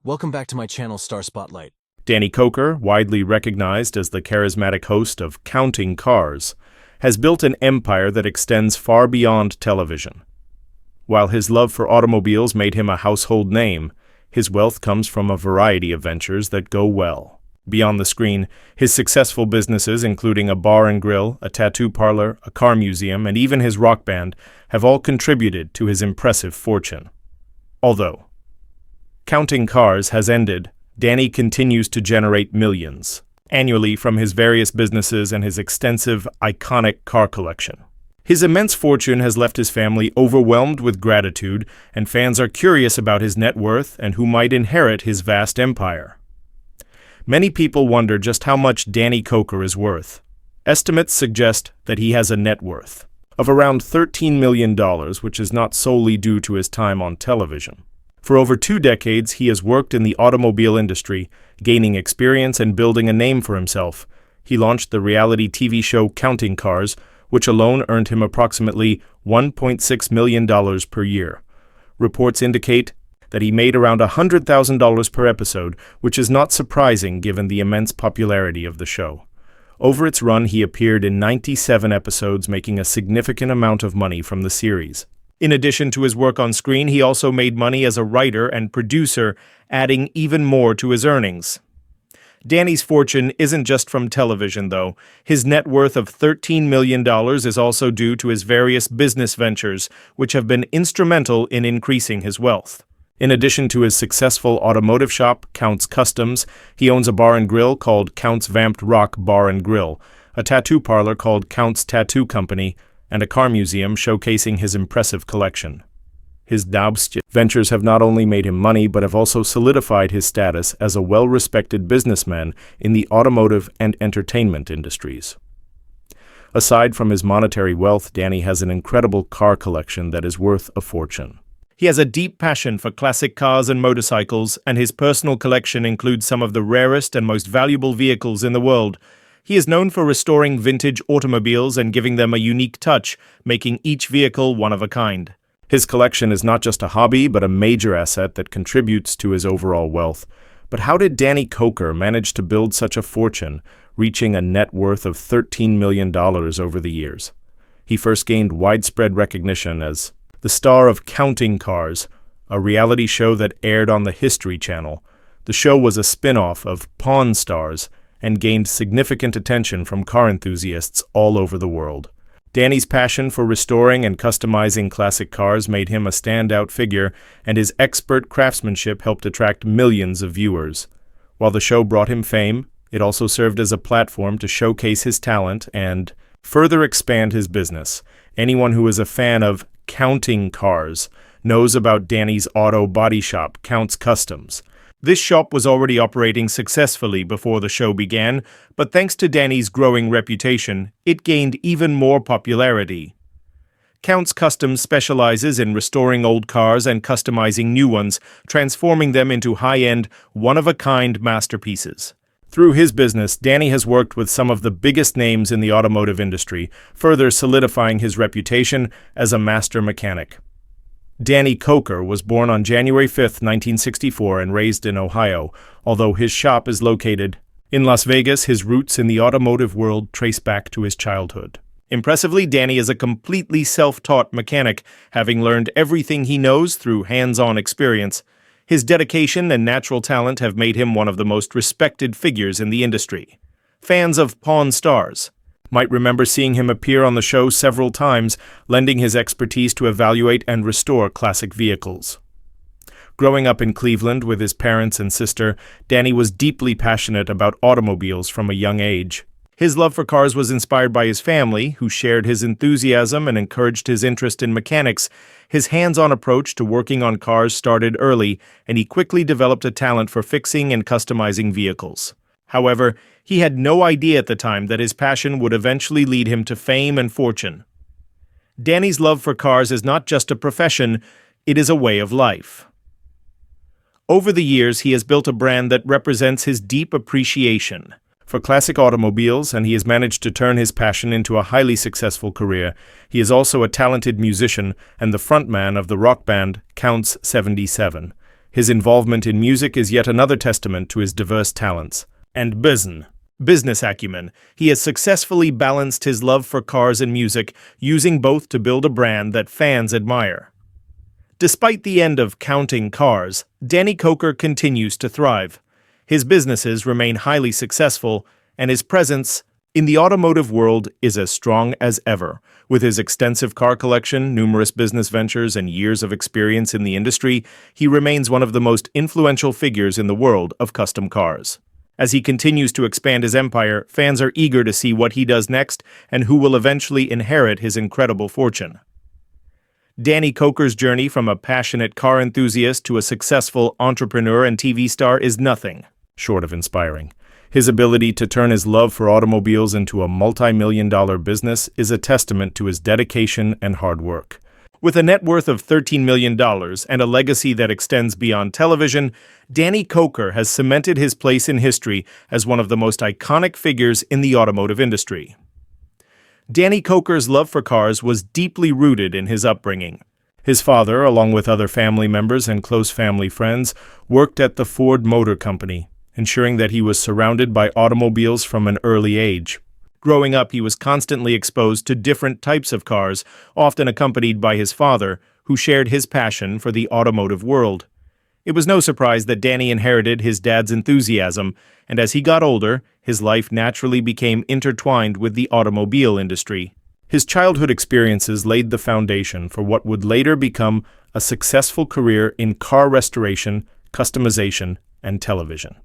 Welcome back to my channel, Star Spotlight. Danny Koker, widely recognized as the charismatic host of Counting Cars, has built an empire that extends far beyond television. While his love for automobiles made him a household name, his wealth comes from a variety of ventures that go well. Beyond the screen, his successful businesses, including a bar and grill, a tattoo parlor, a car museum, and even his rock band, have all contributed to his impressive fortune. Although Counting Cars has ended, Danny continues to generate millions annually from his various businesses and his extensive, iconic car collection. His immense fortune has left his family overwhelmed with gratitude, and fans are curious about his net worth and who might inherit his vast empire. Many people wonder just how much Danny Koker is worth. Estimates suggest that he has a net worth of around $13 million, which is not solely due to his time on television. For over 2 decades, he has worked in the automobile industry, gaining experience and building a name for himself. He launched the reality TV show Counting Cars, which alone earned him approximately $1.6 million per year. Reports indicate that he made around $100,000 per episode, which is not surprising given the immense popularity of the show. Over its run, he appeared in 97 episodes, making a significant amount of money from the series. In addition to his work on screen, he also made money as a writer and producer, adding even more to his earnings. Danny's fortune isn't just from television, though. His net worth of $13 million is also due to his various business ventures, which have been instrumental in increasing his wealth. In addition to his successful automotive shop, Count's Customs, he owns a bar and grill called Count's Vamped Rock Bar and Grill, a tattoo parlor called Count's Tattoo Company, and a car museum showcasing his impressive collection. His Daubst ventures have not only made him money, but have also solidified his status as a well-respected businessman in the automotive and entertainment industries. Aside from his monetary wealth, Danny has an incredible car collection that is worth a fortune. He has a deep passion for classic cars and motorcycles, and his personal collection includes some of the rarest and most valuable vehicles in the world. He is known for restoring vintage automobiles and giving them a unique touch, making each vehicle one of a kind. His collection is not just a hobby, but a major asset that contributes to his overall wealth. But how did Danny Koker manage to build such a fortune, reaching a net worth of $13 million over the years? He first gained widespread recognition as the star of Counting Cars, a reality show that aired on the History Channel. The show was a spin-off of Pawn Stars and gained significant attention from car enthusiasts all over the world. Danny's passion for restoring and customizing classic cars made him a standout figure, and his expert craftsmanship helped attract millions of viewers. While the show brought him fame, it also served as a platform to showcase his talent and further expand his business. Anyone who is a fan of Counting Cars knows about Danny's auto body shop, Count's Customs. This shop was already operating successfully before the show began, but thanks to Danny's growing reputation, it gained even more popularity. Count's Customs specializes in restoring old cars and customizing new ones, transforming them into high-end, one-of-a-kind masterpieces. Through his business, Danny has worked with some of the biggest names in the automotive industry, further solidifying his reputation as a master mechanic. Danny Koker was born on January 5, 1964 and raised in Ohio. Although his shop is located in Las Vegas, his roots in the automotive world trace back to his childhood. Impressively, Danny is a completely self-taught mechanic, having learned everything he knows through hands-on experience. His dedication and natural talent have made him one of the most respected figures in the industry. Fans of Pawn Stars might remember seeing him appear on the show several times, lending his expertise to evaluate and restore classic vehicles. Growing up in Cleveland with his parents and sister, Danny was deeply passionate about automobiles from a young age. His love for cars was inspired by his family, who shared his enthusiasm and encouraged his interest in mechanics. His hands-on approach to working on cars started early, and he quickly developed a talent for fixing and customizing vehicles. However, he had no idea at the time that his passion would eventually lead him to fame and fortune. Danny's love for cars is not just a profession, it is a way of life. Over the years, he has built a brand that represents his deep appreciation for classic automobiles, and he has managed to turn his passion into a highly successful career. He is also a talented musician and the frontman of the rock band Counts 77. His involvement in music is yet another testament to his diverse talents. And business acumen. He has successfully balanced his love for cars and music, using both to build a brand that fans admire. Despite the end of Counting Cars, Danny Koker continues to thrive. His businesses remain highly successful, and his presence in the automotive world is as strong as ever. With his extensive car collection, numerous business ventures, and years of experience in the industry, he remains one of the most influential figures in the world of custom cars. As he continues to expand his empire, fans are eager to see what he does next and who will eventually inherit his incredible fortune. Danny Koker's journey from a passionate car enthusiast to a successful entrepreneur and TV star is nothing short of inspiring. His ability to turn his love for automobiles into a multi-million-dollar business is a testament to his dedication and hard work. With a net worth of $13 million and a legacy that extends beyond television, Danny Koker has cemented his place in history as one of the most iconic figures in the automotive industry. Danny Koker's love for cars was deeply rooted in his upbringing. His father, along with other family members and close family friends, worked at the Ford Motor Company, ensuring that he was surrounded by automobiles from an early age. Growing up, he was constantly exposed to different types of cars, often accompanied by his father, who shared his passion for the automotive world. It was no surprise that Danny inherited his dad's enthusiasm, and as he got older, his life naturally became intertwined with the automobile industry. His childhood experiences laid the foundation for what would later become a successful career in car restoration, customization, and television.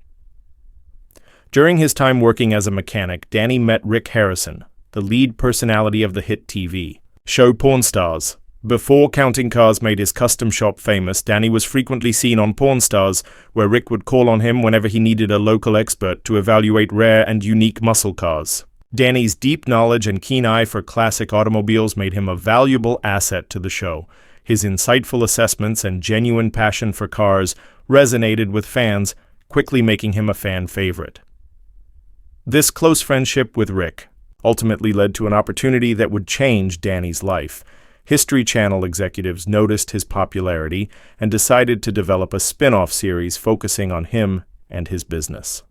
During his time working as a mechanic, Danny met Rick Harrison, the lead personality of the hit TV show Pawn Stars. Before Counting Cars made his custom shop famous, Danny was frequently seen on Pawn Stars, where Rick would call on him whenever he needed a local expert to evaluate rare and unique muscle cars. Danny's deep knowledge and keen eye for classic automobiles made him a valuable asset to the show. His insightful assessments and genuine passion for cars resonated with fans, quickly making him a fan favorite. This close friendship with Rick ultimately led to an opportunity that would change Danny's life. History Channel executives noticed his popularity and decided to develop a spin-off series focusing on him and his business.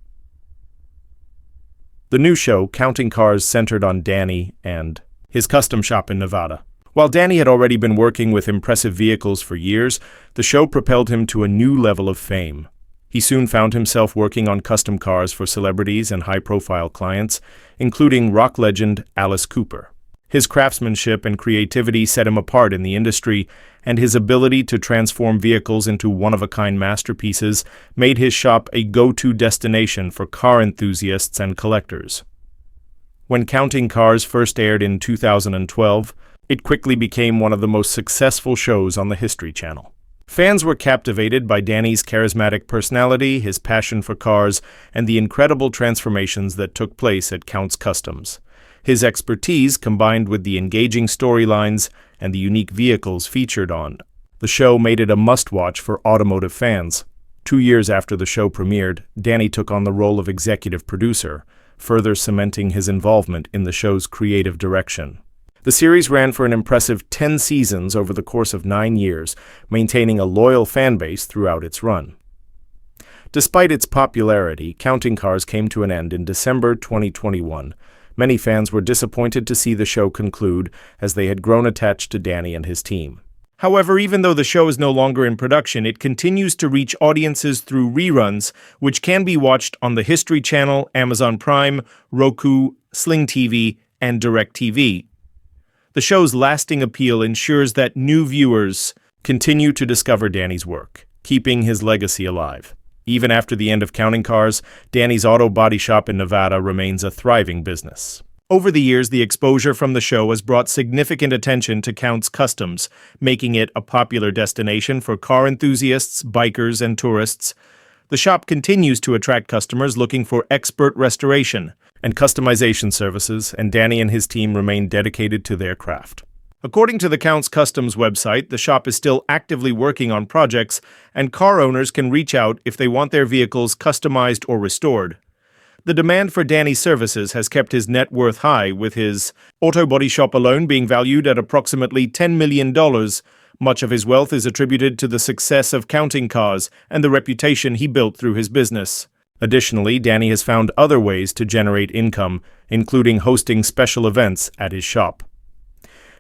The new show, Counting Cars, centered on Danny and his custom shop in Nevada. While Danny had already been working with impressive vehicles for years, the show propelled him to a new level of fame. He soon found himself working on custom cars for celebrities and high-profile clients, including rock legend Alice Cooper. His craftsmanship and creativity set him apart in the industry, and his ability to transform vehicles into one-of-a-kind masterpieces made his shop a go-to destination for car enthusiasts and collectors. When Counting Cars first aired in 2012, it quickly became one of the most successful shows on the History Channel. Fans were captivated by Danny's charismatic personality, his passion for cars, and the incredible transformations that took place at Count's Customs. His expertise, combined with the engaging storylines and the unique vehicles featured on the show, made it a must-watch for automotive fans. 2 years after the show premiered, Danny took on the role of executive producer, further cementing his involvement in the show's creative direction. The series ran for an impressive 10 seasons over the course of 9 years, maintaining a loyal fan base throughout its run. Despite its popularity, Counting Cars came to an end in December 2021. Many fans were disappointed to see the show conclude, as they had grown attached to Danny and his team. However, even though the show is no longer in production, it continues to reach audiences through reruns, which can be watched on the History Channel, Amazon Prime, Roku, Sling TV, and DirecTV. The show's lasting appeal ensures that new viewers continue to discover Danny's work, keeping his legacy alive. Even after the end of Counting Cars, Danny's auto body shop in Nevada remains a thriving business. Over the years, the exposure from the show has brought significant attention to Count's Customs, making it a popular destination for car enthusiasts, bikers, and tourists. The shop continues to attract customers looking for expert restoration and customization services, and Danny and his team remain dedicated to their craft. According to the Count's Customs website, the shop is still actively working on projects, and car owners can reach out if they want their vehicles customized or restored. The demand for Danny's services has kept his net worth high, with his auto body shop alone being valued at approximately $10 million. Much of his wealth is attributed to the success of counting cars and the reputation he built through his business. Additionally, Danny has found other ways to generate income, including hosting special events at his shop.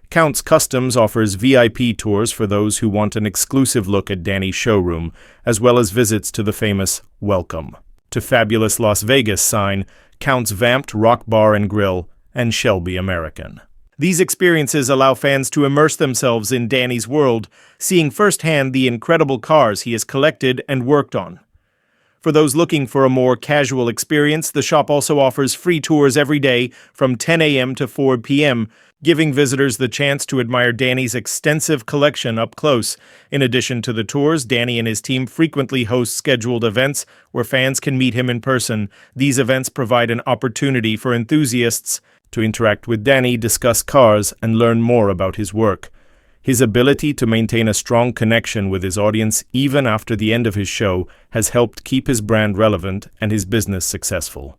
Count's Customs offers VIP tours for those who want an exclusive look at Danny's showroom, as well as visits to the famous Welcome to Fabulous Las Vegas sign, Count's Vamped Rock Bar and Grill, and Shelby American. These experiences allow fans to immerse themselves in Danny's world, seeing firsthand the incredible cars he has collected and worked on. For those looking for a more casual experience, the shop also offers free tours every day from 10 a.m. to 4 p.m., giving visitors the chance to admire Danny's extensive collection up close. In addition to the tours, Danny and his team frequently host scheduled events where fans can meet him in person. These events provide an opportunity for enthusiasts to interact with Danny, discuss cars, and learn more about his work. His ability to maintain a strong connection with his audience even after the end of his show has helped keep his brand relevant and his business successful.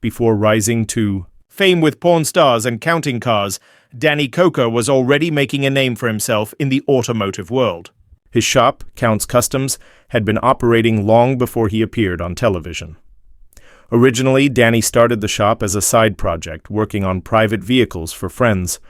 Before rising to fame with porn stars and counting cars, Danny Koker was already making a name for himself in the automotive world. His shop, Count's Customs, had been operating long before he appeared on television. Originally, Danny started the shop as a side project, working on private vehicles for friends.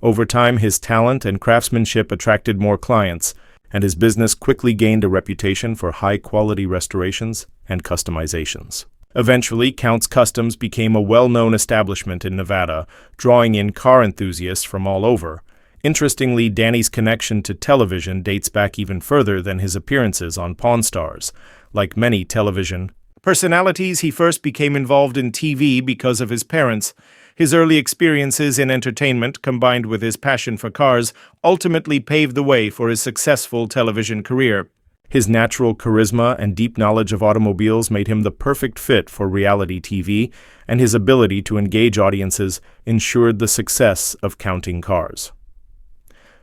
Over time, his talent and craftsmanship attracted more clients, and his business quickly gained a reputation for high-quality restorations and customizations. Eventually, Count's Customs became a well-known establishment in Nevada, drawing in car enthusiasts from all over. Interestingly, Danny's connection to television dates back even further than his appearances on Pawn Stars. Like many television personalities, he first became involved in TV because of his parents. His early experiences in entertainment, combined with his passion for cars, ultimately paved the way for his successful television career. His natural charisma and deep knowledge of automobiles made him the perfect fit for reality TV, and his ability to engage audiences ensured the success of counting cars.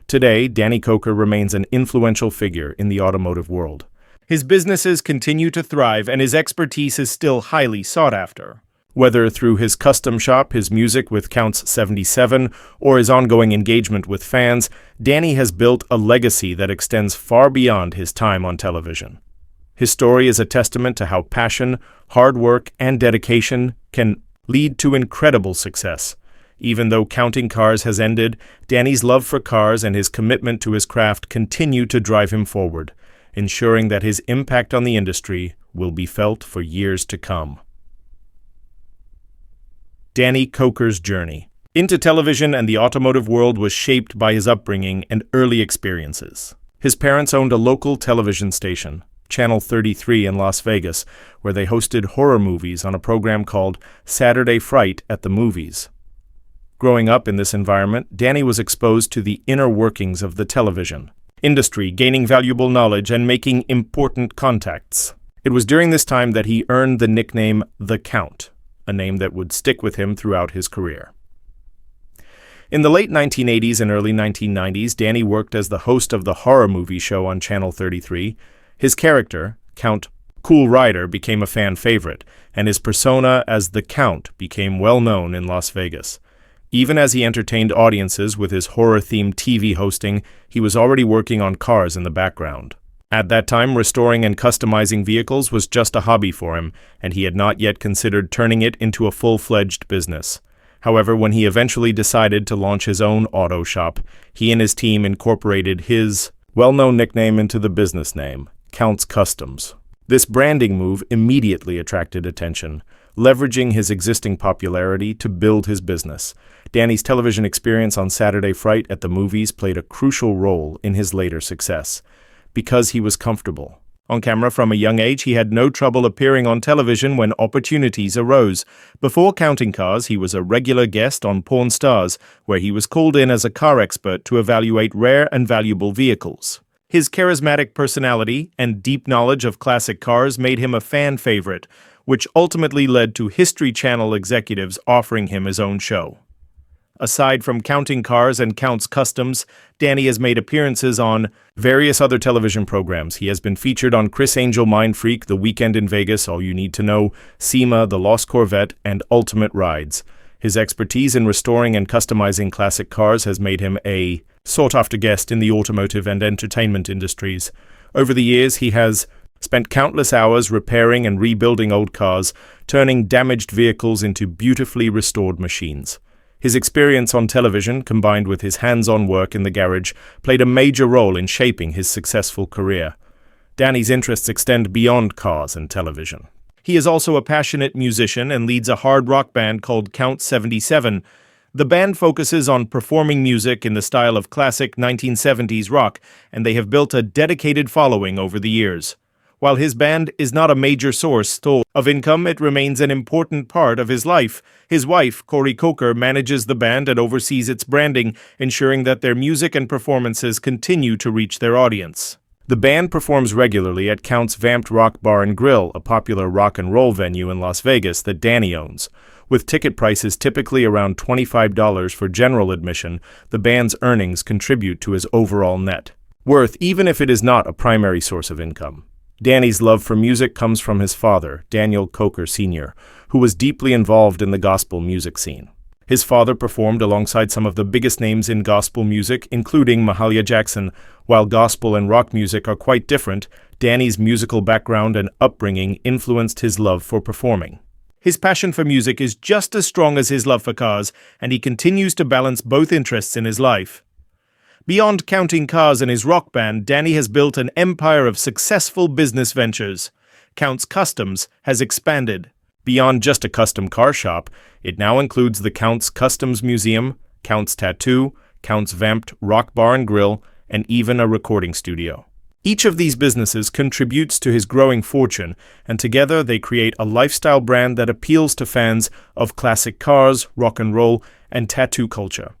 Today, Danny Koker remains an influential figure in the automotive world. His businesses continue to thrive, and his expertise is still highly sought after. Whether through his custom shop, his music with Counts 77, or his ongoing engagement with fans, Danny has built a legacy that extends far beyond his time on television. His story is a testament to how passion, hard work, and dedication can lead to incredible success. Even though counting cars has ended, Danny's love for cars and his commitment to his craft continue to drive him forward, ensuring that his impact on the industry will be felt for years to come. Danny Koker's journey into television and the automotive world was shaped by his upbringing and early experiences. His parents owned a local television station, Channel 33 in Las Vegas, where they hosted horror movies on a program called Saturday Fright at the Movies. Growing up in this environment, Danny was exposed to the inner workings of the television industry, gaining valuable knowledge and making important contacts. It was during this time that he earned the nickname The Count, a name that would stick with him throughout his career. In the late 1980s and early 1990s, Danny worked as the host of the horror movie show on Channel 33. His character, Count Cool Rider, became a fan favorite, and his persona as the Count became well known in Las Vegas. Even as he entertained audiences with his horror-themed TV hosting, he was already working on cars in the background. At that time, restoring and customizing vehicles was just a hobby for him, and he had not yet considered turning it into a full-fledged business. However, when he eventually decided to launch his own auto shop, he and his team incorporated his well-known nickname into the business name, Count's Customs. This branding move immediately attracted attention, leveraging his existing popularity to build his business. Danny's television experience on Saturday Fright at the Movies played a crucial role in his later success. Because he was comfortable on camera from a young age, he had no trouble appearing on television when opportunities arose. Before counting cars, he was a regular guest on Pawn Stars, where he was called in as a car expert to evaluate rare and valuable vehicles. His charismatic personality and deep knowledge of classic cars made him a fan favorite, which ultimately led to History Channel executives offering him his own show. Aside from Counting Cars and Count's Customs, Danny has made appearances on various other television programs. He has been featured on Chris Angel Mind Freak, The Weekend in Vegas, All You Need to Know, SEMA, The Lost Corvette, and Ultimate Rides. His expertise in restoring and customizing classic cars has made him a sought-after guest in the automotive and entertainment industries. Over the years, he has spent countless hours repairing and rebuilding old cars, turning damaged vehicles into beautifully restored machines. His experience on television, combined with his hands-on work in the garage, played a major role in shaping his successful career. Danny's interests extend beyond cars and television. He is also a passionate musician and leads a hard rock band called Count 77. The band focuses on performing music in the style of classic 1970s rock, and they have built a dedicated following over the years. While his band is not a major source of income, it remains an important part of his life. His wife, Koker, manages the band and oversees its branding, ensuring that their music and performances continue to reach their audience. The band performs regularly at Count's Vamped Rock Bar and Grill, a popular rock and roll venue in Las Vegas that Danny owns. With ticket prices typically around $25 for general admission, the band's earnings contribute to his overall net worth, even if it is not a primary source of income. Danny's love for music comes from his father, Daniel Koker Sr., who was deeply involved in the gospel music scene. His father performed alongside some of the biggest names in gospel music, including Mahalia Jackson. While gospel and rock music are quite different, Danny's musical background and upbringing influenced his love for performing. His passion for music is just as strong as his love for cars, and he continues to balance both interests in his life. Beyond Counting Cars and his rock band, Danny has built an empire of successful business ventures. Count's Customs has expanded. Beyond just a custom car shop, it now includes the Count's Customs Museum, Count's Tattoo, Count's Vamped Rock Bar and Grill, and even a recording studio. Each of these businesses contributes to his growing fortune, and together they create a lifestyle brand that appeals to fans of classic cars, rock and roll, and tattoo culture.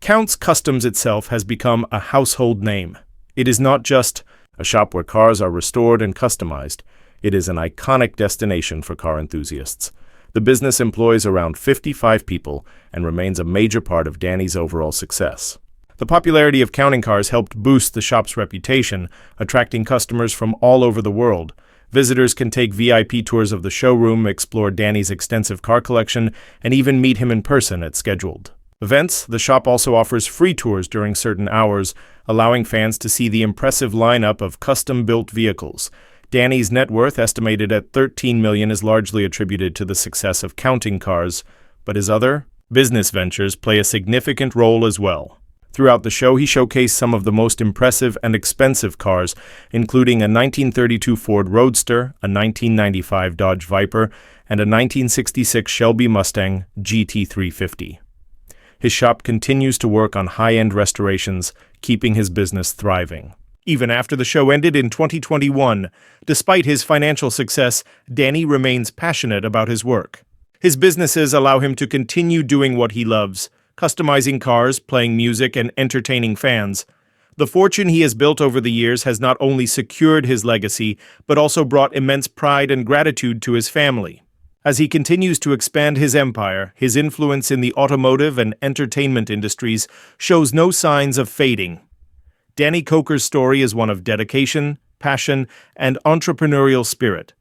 Count's Customs itself has become a household name. It is not just a shop where cars are restored and customized. It is an iconic destination for car enthusiasts. The business employs around 55 people and remains a major part of Danny's overall success. The popularity of Counting Cars helped boost the shop's reputation, attracting customers from all over the world. Visitors can take VIP tours of the showroom, explore Danny's extensive car collection, and even meet him in person at scheduled events. The shop also offers free tours during certain hours, allowing fans to see the impressive lineup of custom-built vehicles. Danny's net worth, estimated at $13 million, is largely attributed to the success of Counting Cars, but his other business ventures play a significant role as well. Throughout the show, he showcased some of the most impressive and expensive cars, including a 1932 Ford Roadster, a 1995 Dodge Viper, and a 1966 Shelby Mustang GT350. His shop continues to work on high-end restorations, keeping his business thriving. Even after the show ended in 2021, despite his financial success, Danny remains passionate about his work. His businesses allow him to continue doing what he loves, customizing cars, playing music, and entertaining fans. The fortune he has built over the years has not only secured his legacy, but also brought immense pride and gratitude to his family. As he continues to expand his empire, his influence in the automotive and entertainment industries shows no signs of fading. Danny Koker's story is one of dedication, passion, and entrepreneurial spirit.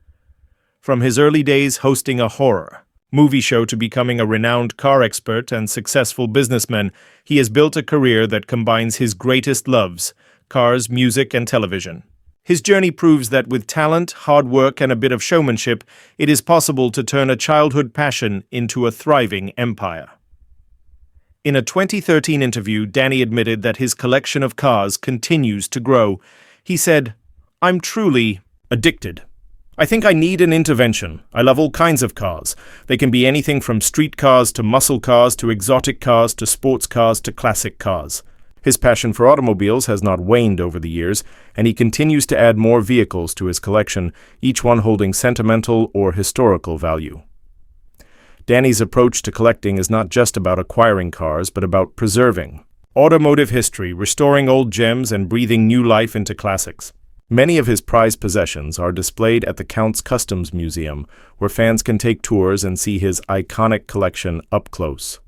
From his early days hosting a horror movie show to becoming a renowned car expert and successful businessman, he has built a career that combines his greatest loves: cars, music, and television. His journey proves that with talent, hard work, and a bit of showmanship, it is possible to turn a childhood passion into a thriving empire. In a 2013 interview, Danny admitted that his collection of cars continues to grow. He said, "I'm truly addicted. I think I need an intervention. I love all kinds of cars. They can be anything from street cars to muscle cars to exotic cars to sports cars to classic cars." His passion for automobiles has not waned over the years, and he continues to add more vehicles to his collection, each one holding sentimental or historical value. Danny's approach to collecting is not just about acquiring cars, but about preserving automotive history, restoring old gems, and breathing new life into classics. Many of his prized possessions are displayed at the Count's Customs Museum, where fans can take tours and see his iconic collection up close.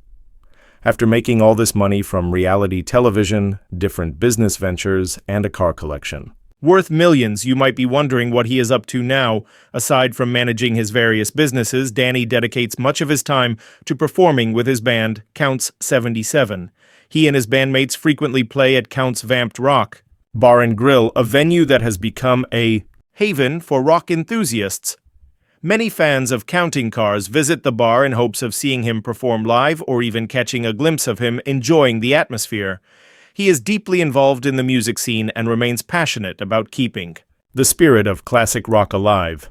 After making all this money from reality television, different business ventures, and a car collection. Worth millions, you might be wondering what he is up to now. Aside from managing his various businesses, Danny dedicates much of his time to performing with his band, Counts 77. He and his bandmates frequently play at Counts Vamped Rock Bar and Grill, a venue that has become a haven for rock enthusiasts. Many fans of counting cars visit the bar in hopes of seeing him perform live or even catching a glimpse of him enjoying the atmosphere. He is deeply involved in the music scene and remains passionate about keeping the spirit of classic rock alive.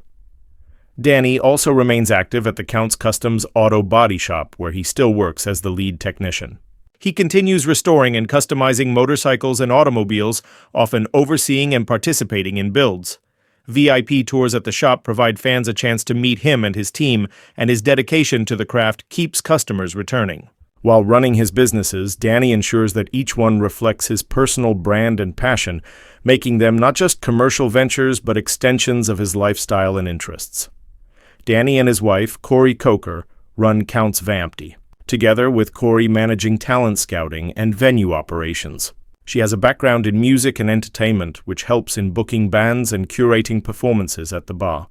Danny also remains active at the Counts Customs Auto Body Shop, where he still works as the lead technician. He continues restoring and customizing motorcycles and automobiles, often overseeing and participating in builds. VIP tours at the shop provide fans a chance to meet him and his team, and his dedication to the craft keeps customers returning. While running his businesses, Danny ensures that each one reflects his personal brand and passion, making them not just commercial ventures but extensions of his lifestyle and interests. Danny and his wife, Koker, run Counts Vampty, together with Corey managing talent scouting and venue operations. She has a background in music and entertainment, which helps in booking bands and curating performances at the bar.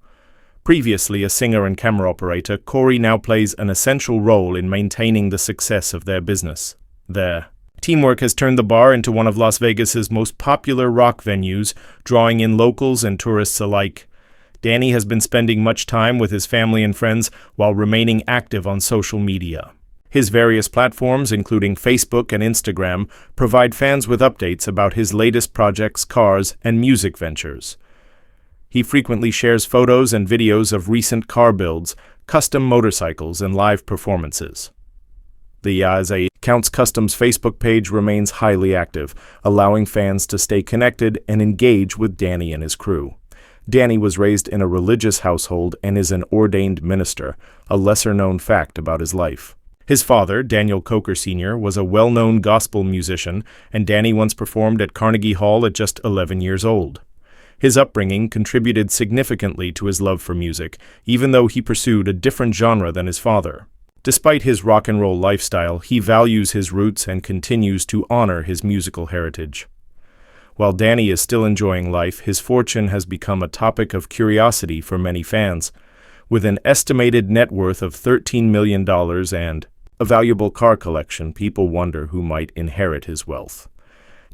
Previously a singer and camera operator, Corey now plays an essential role in maintaining the success of their business. Their teamwork has turned the bar into one of Las Vegas's most popular rock venues, drawing in locals and tourists alike. Danny has been spending much time with his family and friends while remaining active on social media. His various platforms, including Facebook and Instagram, provide fans with updates about his latest projects, cars, and music ventures. He frequently shares photos and videos of recent car builds, custom motorcycles, and live performances. The Counts Customs Facebook page remains highly active, allowing fans to stay connected and engage with Danny and his crew. Danny was raised in a religious household and is an ordained minister, a lesser-known fact about his life. His father, Daniel Koker Sr., was a well-known gospel musician, and Danny once performed at Carnegie Hall at just 11 years old. His upbringing contributed significantly to his love for music, even though he pursued a different genre than his father. Despite his rock and roll lifestyle, he values his roots and continues to honor his musical heritage. While Danny is still enjoying life, his fortune has become a topic of curiosity for many fans. With an estimated net worth of $13 million and a valuable car collection, people wonder who might inherit his wealth.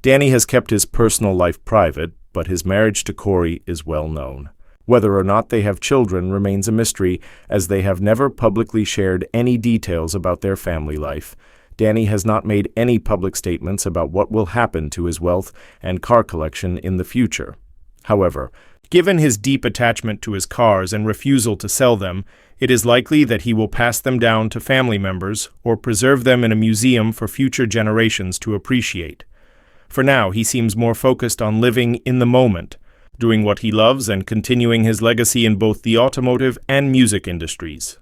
Danny has kept his personal life private, but his marriage to Corey is well known. Whether or not they have children remains a mystery, as they have never publicly shared any details about their family life. Danny has not made any public statements about what will happen to his wealth and car collection in the future. However, given his deep attachment to his cars and refusal to sell them, it is likely that he will pass them down to family members or preserve them in a museum for future generations to appreciate. For now, he seems more focused on living in the moment, doing what he loves and continuing his legacy in both the automotive and music industries.